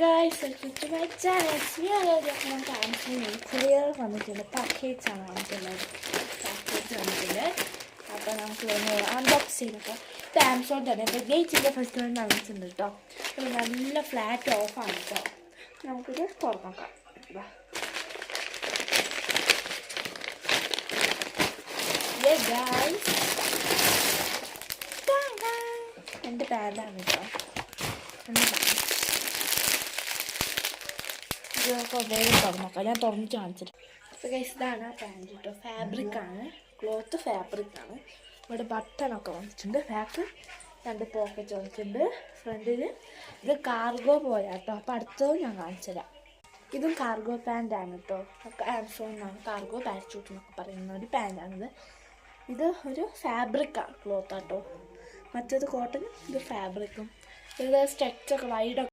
guys, welcome to my channel. നമുക്ക് ആമസോണിൽ courier വന്നിട്ടുണ്ട്. പാക്കേജാണ് വന്നിട്ടുള്ളത്. പാക്കേജ് വന്നിട്ടുണ്ട്. അപ്പോൾ നമുക്ക് അൺബോക്സ് ചെയ്തൊക്കെ ഇത് ആമസോൺ തന്നെ ഗേറ്റിൻ്റെ ഫസ്റ്റ് വന്നിട്ടുണ്ട് കേട്ടോ. അപ്പോൾ നല്ല ഫ്ലാറ്റ് ഓഫാണ് കേട്ടോ. നമുക്കിത് തുറന്നോക്കാം. എൻ്റെ പാൻ്റാണ് കേട്ടോ. ഇതൊക്കെ വേഗം തുറന്നോക്കാം. ഞാൻ തുറന്നിട്ട് കാണിച്ചിട്ട്. അപ്പോൾ ഗൈസ് ഇതാണ് ആ പാൻറ് കേട്ടോ. ഫാബ്രിക്കാണ്, ക്ലോത്ത് ഫാബ്രിക്കാണ്. ഇവിടെ ബട്ടണൊക്കെ വന്നിട്ടുണ്ട്. ബാക്ക് 2 പോക്കറ്റ് വന്നിട്ടുണ്ട്. ഫ്രണ്ടിൽ ഇത് കാർഗോ പോയാട്ടോ. അപ്പോൾ അടുത്തതും ഞാൻ കാണിച്ചുതരാം. ഇതും കാർഗോ പാൻ്റാണ് കേട്ടോ. ഒക്കെ ആമസോണിനാണ് കാർഗോ പാരച്യൂട്ട് എന്നൊക്കെ പറയുന്ന ഒരു പാൻ്റാണിത്. ഇത് ഒരു ഫാബ്രിക്കാണ്, ക്ലോത്ത് ആട്ടോ. മറ്റേത് കോട്ടൺ, ഇത് ഫാബ്രിക്കും. ഇത് സ്ട്രെച്ചൊക്കെ വൈഡൊക്കെ